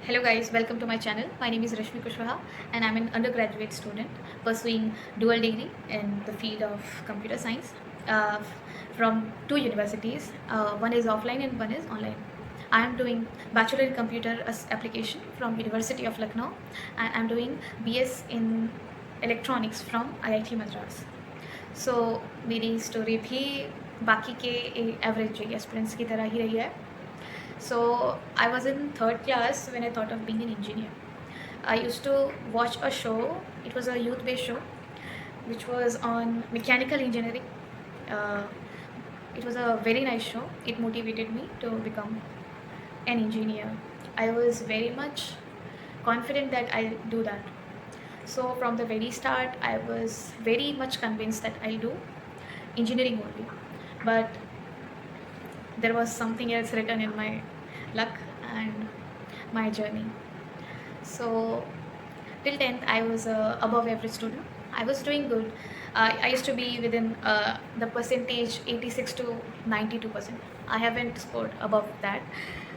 Hello guys, welcome to my channel. My name is Rashmi Kushwaha and I'm an undergraduate student pursuing dual degree in the field of computer science uh, from two universities. One is offline and one is online. I am doing Bachelor in Computer Application from University of Lucknow and I'm doing BS in Electronics from IIT Madras. So मेरी story भी बाकी के average aspirants की तरह ही रही है. So I was in third class when I thought of being an engineer. I used to watch a show. It was a youth-based show, which was on mechanical engineering. Uh, it was a very nice show. It motivated me to become an engineer. I was very much confident that I'll do that. So from the very start, I was very much convinced that I'll do engineering only. But there was something else written in my luck and my journey. So till 10th, I was a above average student. I was doing good. I used to be within the percentage 86 to 92%. I haven't scored above that.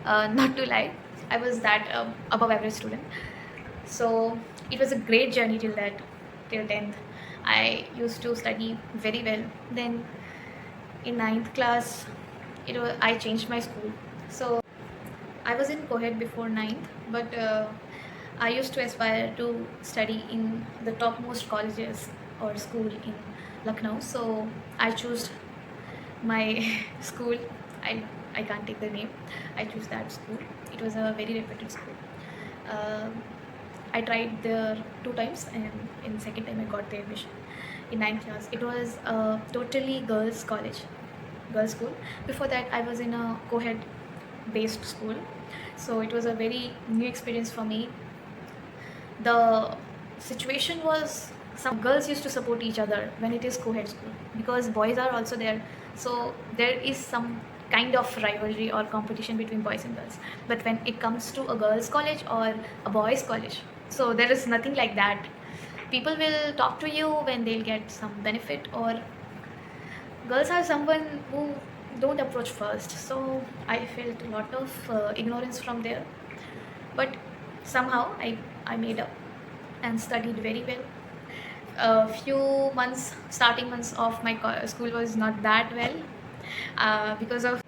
Not to lie, I was that above average student. So it was a great journey till that, till 10th. I used to study very well. Then in ninth class, I changed my school. So I was in co-ed before ninth, but I used to aspire to study in the topmost colleges or school in Lucknow. So I chose my school. I, I can't take the name. I chose that school. It was a very reputed school. Uh, I tried there two times, and in second time I got the admission in ninth class. It was a totally girls' college, girls' school. Before that, I was in a co-ed based school, so it was a very new experience for me. The situation was some girls used to support each other when it is co-ed school because boys are also there, so there is some kind of rivalry or competition between boys and girls. But when it comes to a girls college or a boys college, so there is nothing like that. People will talk to you when they'll get some benefit, or girls are someone who don't approach first. So I felt a lot of ignorance from there, but somehow I made up and studied very well. A few months, starting months of my school was not that well because of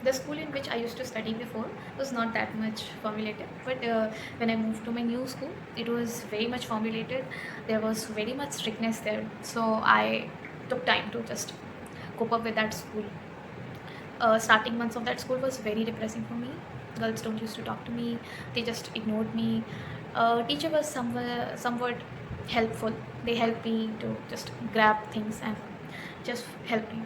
the school in which I used to study before was not that much formulated. But when I moved to my new school, it was very much formulated. There was very much strictness there, so I took time to just cope up with that school. Starting months of that school was very depressing for me. Girls don't used to talk to me, they just ignored me. Teacher was somewhat helpful. They helped me to just grab things and just help me.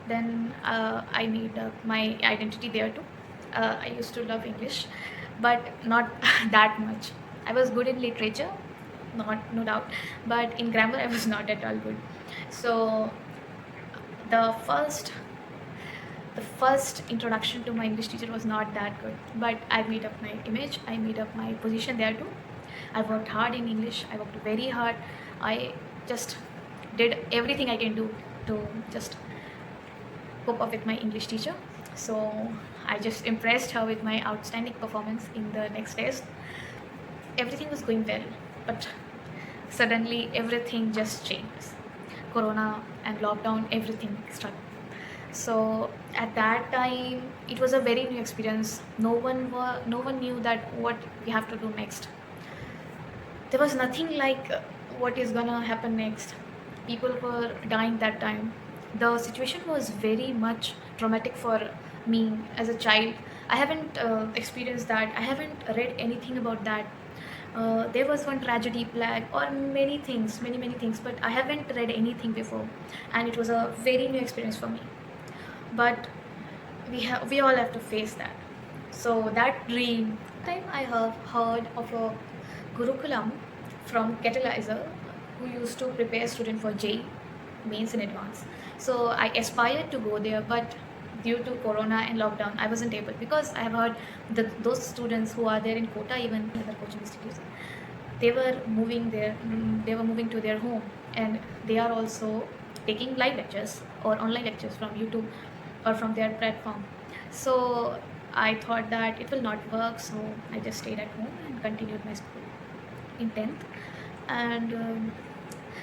Then I made my identity there too. I used to love English, but not that much. I was good in literature, not no doubt, but in grammar I was not at all good. So the first the first introduction to my English teacher was not that good, but I made up my image, I made up my position there too. I worked hard in English, I worked very hard. I just did everything I can do to just cope up with my English teacher. So I just impressed her with my outstanding performance in the next test. Everything was going well, but suddenly everything just changed. Corona and lockdown, everything started. So at that time, it was a very new experience. No one knew that what we have to do next. There was nothing like what is gonna happen next. People were dying that time. The situation was very much traumatic for me as a child. I haven't experienced that. I haven't read anything about that. There was one tragedy, plague, or many things, many things, but I haven't read anything before, and it was a very new experience for me. But we all have to face that. So that dream time I have heard of a Gurukulam from Catalyzer who used to prepare student for JEE mains in advance. So I aspired to go there, but due to Corona and lockdown, I wasn't able, because I have heard that those students who are there in Kota, even other coaching institutes, they were moving there. They were moving to their home, and they are also taking live lectures or online lectures from YouTube or from their platform. So I thought that it will not work, so I just stayed at home and continued my school in 10th. And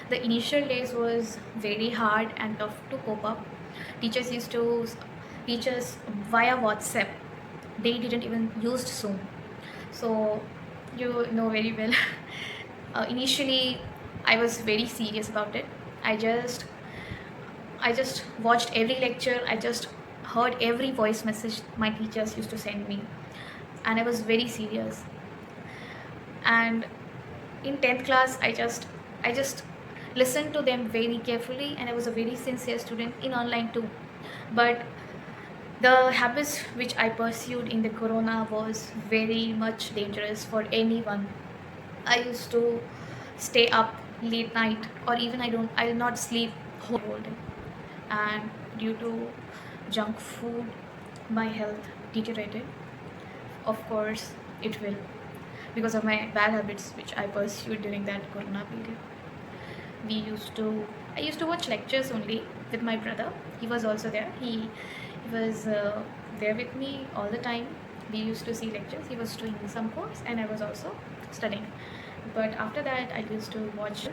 the initial days was very hard and tough to cope up. Teachers used to teach us via WhatsApp. They didn't even use Zoom. So you know very well. Initially, I was very serious about it. I just I just watched every lecture. I just heard every voice message my teachers used to send me, and I was very serious. And in 10th class, I just listened to them very carefully, and I was a very sincere student in online too. But the habits which I pursued in the corona was very much dangerous for anyone. I used to stay up late night, or even I'll not sleep whole day. And due to junk food, my health deteriorated. Of course, it will, because of my bad habits which I pursued during that corona period. We used to I used to watch lectures only with my brother. He was also there. He was there with me all the time. We used to see lectures. He was doing some course, and I was also studying. But after that, I used to watch.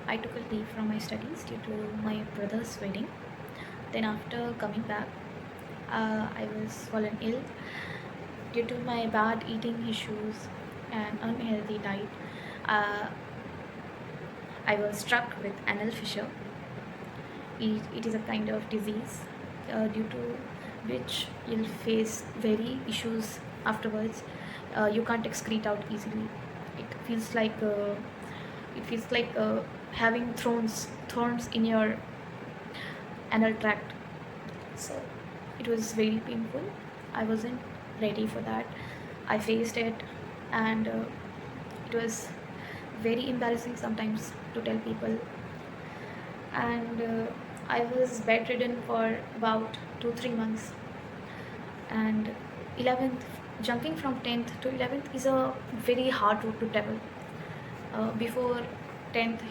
I took a leave from my studies due to my brother's wedding. Then after coming back, I was fallen ill due to my bad eating issues and unhealthy diet. Uh, I was struck with anal fissure. It is a kind of disease due to which you'll face very issues afterwards. You can't excrete out easily. It feels like having thorns in your anal tract. So it was very painful. I wasn't ready for that. I faced it, and it was very embarrassing sometimes to tell people. And I was bedridden for about 2-3 months. And 11th, jumping from 10th to 11th is a very hard road to travel. Before 10th,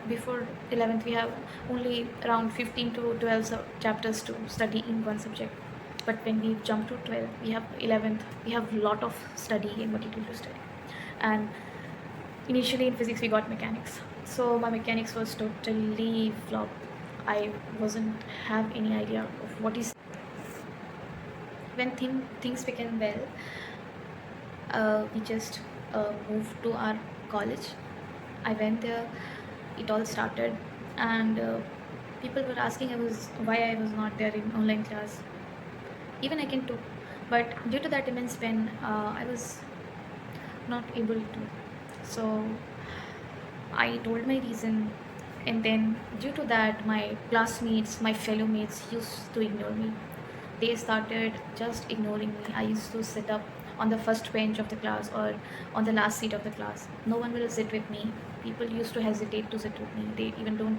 before 11th, we have only around 15 to 12 chapters to study in one subject. But when we jump to 12th, we have 11th, we have a lot of study and material to study. And initially in physics, we got mechanics. So my mechanics was totally flop. I wasn't have any idea of what is. When things became well, we just moved to our college. I went there. It all started, and people were asking why I was not there in online class. Even I can too, but due to that immense pain, I was not able to. So I told my reason, and then due to that, my classmates, my fellow mates used to ignore me. They started just ignoring me. I used to sit up on the first bench of the class or on the last seat of the class. No one will sit with me. People used to hesitate to sit with me. They even don't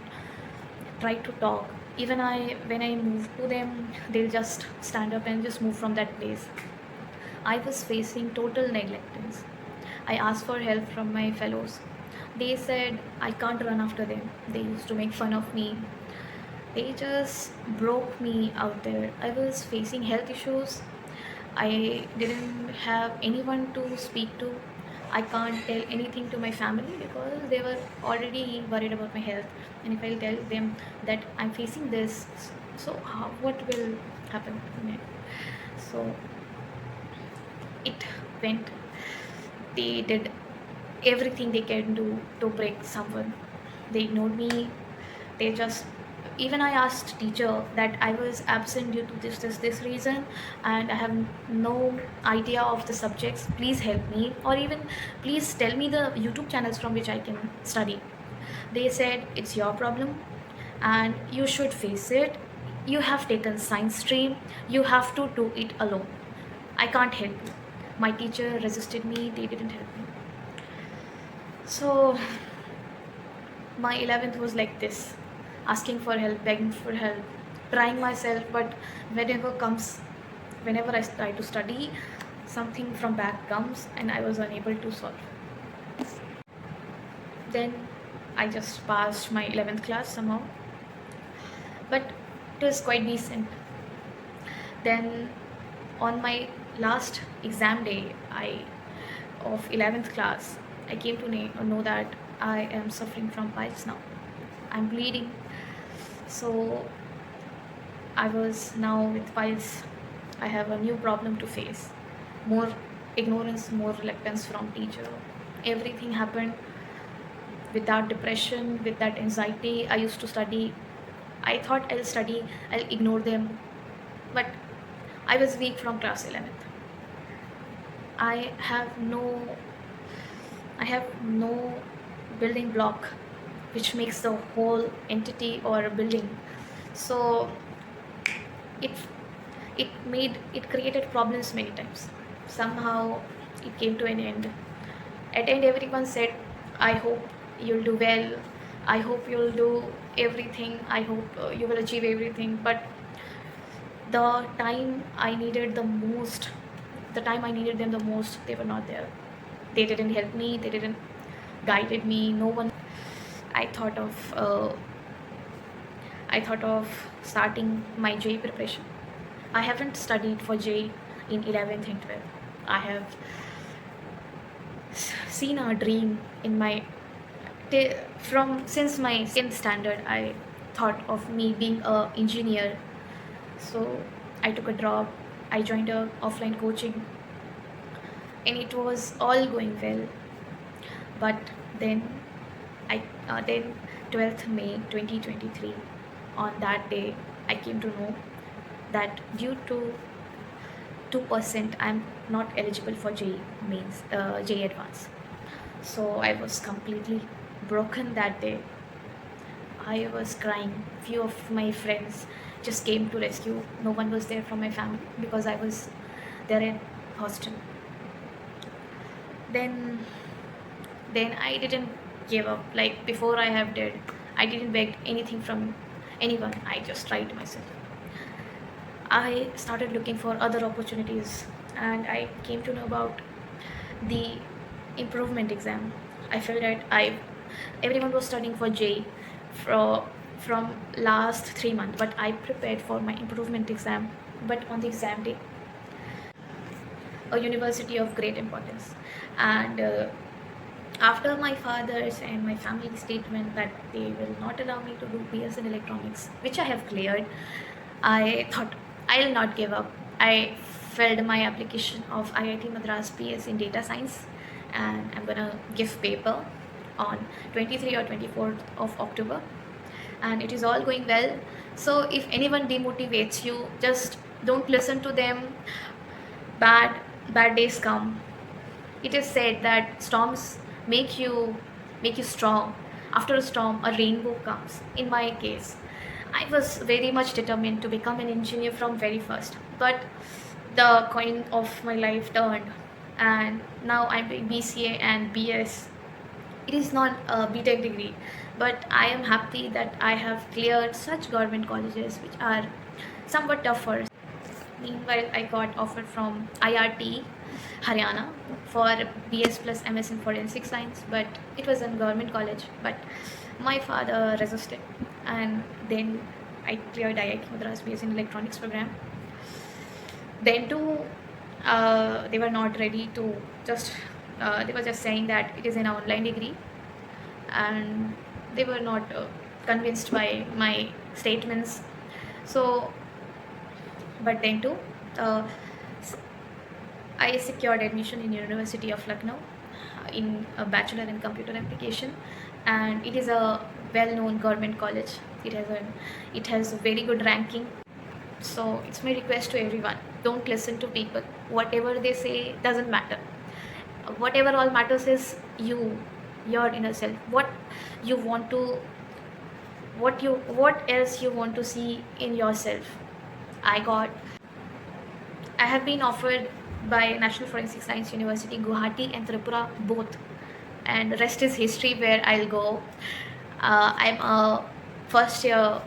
try to talk. Even when I move to them, they'll just stand up and just move from that place. I was facing total neglectance. I asked for help from my fellows. They said I can't run after them. They used to make fun of me. They just broke me out there. I was facing health issues. I didn't have anyone to speak to. I can't tell anything to my family because they were already worried about my health. And if I'll tell them that I'm facing this, so what will happen? So it went. They did everything they can do to break someone. They ignored me. They just Even I asked teacher that I was absent due to this reason, and I have no idea of the subjects. Please help me, or even please tell me the YouTube channels from which I can study. They said it's your problem, and you should face it. You have taken science stream. You have to do it alone. I can't help you. My teacher resisted me. They didn't help me. So my 11th was like this, asking for help, begging for help, trying myself, but whenever I try to study, something from back comes and I was unable to solve. Then I just passed my 11th class somehow, but it was quite decent. Then On my last exam day of 11th class, I came to know that I am suffering from piles now. I'm bleeding. So I was now with piles. I have a new problem to face. More ignorance, more reluctance from teacher. Everything happened with that depression, with that anxiety. I used to study. I thought I'll study, I'll ignore them. But I was weak from class 11th. I have no I have no building block which makes the whole entity or a building. So it it created problems many times. Somehow it came to an end. At end everyone said, I hope you'll do well. I hope you'll do everything. I hope you will achieve everything. But the time I needed the most, the time I needed them the most, they were not there. They didn't help me. They didn't guided me. No one. I thought of starting my JEE preparation. I haven't studied for JEE in 11th and 12th. I have seen a dream in my from since my 10th standard. I thought of me being a engineer. So I took a drop. I joined a offline coaching, and it was all going well. But then then 12th May 2023, on that day I came to know that due to 2% I'm not eligible for JEE mains, JEE advance. So I was completely broken that day. I was crying. Few of my friends just came to rescue. No one was there from my family because I was there in hostel. Then I didn't give up. Like before I have did, I didn't beg anything from anyone. I just tried myself. I started looking for other opportunities, and I came to know about the improvement exam. I felt that everyone was studying for JEE from last 3 months, but I prepared for my improvement exam. But on the exam day, a university of great importance, and after my father's and my family's statement that they will not allow me to do BS in electronics, which I have cleared, I thought I'll not give up. I filled my application of IIT Madras PS in data science, and I'm gonna give paper on 23 or 24th of October, and it is all going well. So if anyone demotivates you, just don't listen to them. Bad days come. It is said that storms make you strong. After a storm, a rainbow comes. In my case, I was very much determined to become an engineer from very first, but the coin of my life turned, and now I'm doing BCA and BS. It is not a BTech degree, but I am happy that I have cleared such government colleges which are somewhat tougher. Meanwhile, I got offered from IRT Haryana for BS plus MS in Forensic Science, but it was a government college. But my father resisted, and then I cleared IIT Madras BS in Electronics program. Then too, they were not ready to just. They were just saying that it is an online degree, and they were not convinced by my statements. So, but then too, I secured admission in University of Lucknow in a bachelor in computer application, and it is a well-known government college. It has a very good ranking. So it's my request to everyone: don't listen to people. Whatever they say doesn't matter. Whatever all matters is you, your inner self. You want to, what else you want to see in yourself. I have been offered by National Forensic Science University, Guwahati and Tripura both, and rest is history where I'll go. I'm a first year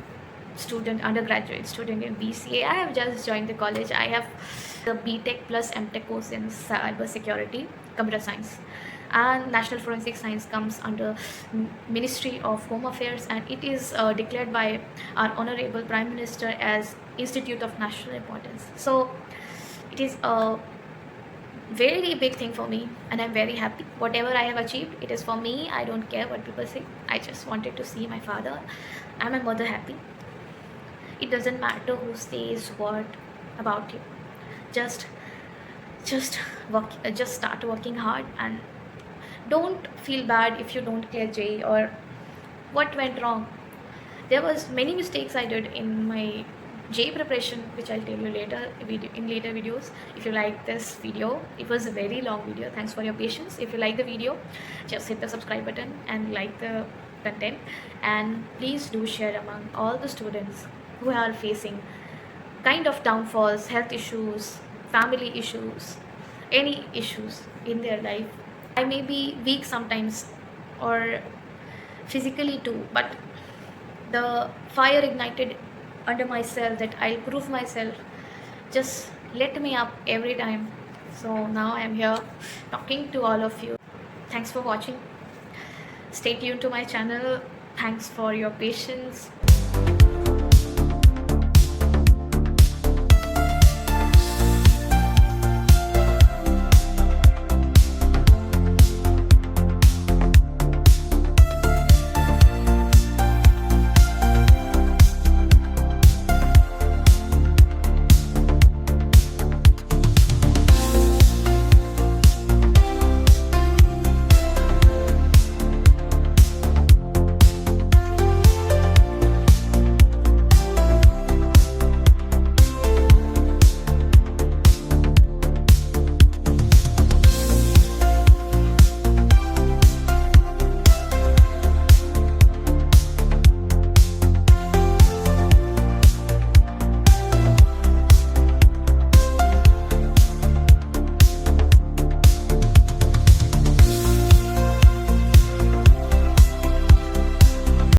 student, undergraduate student in BCA. I have just joined the college. I have the BTech plus MTech course in cyber security, computer science, and National Forensic Science comes under Ministry of Home Affairs, and it is declared by our Honorable Prime Minister as Institute of National Importance. So It is a very big thing for me, and I'm very happy. Whatever I have achieved, it is for me. I don't care what people say. I just wanted to see my father and my mother happy. It doesn't matter who says what about you. Just just work, just start working hard, and don't feel bad if you don't clear J or what went wrong. There was many mistakes I did in my J preparation, which I'll tell you later in later videos. If you like this video, it was a very long video. Thanks for your patience. If you like the video, just hit the subscribe button and like the content, and please do share among all the students who are facing kind of downfalls, health issues, family issues, any issues in their life. I may be weak sometimes or physically too, but the fire ignited under myself that I'll prove myself just lit me up every time. So now I'm here talking to all of you. Thanks for watching. Stay tuned to my channel. Thanks for your patience.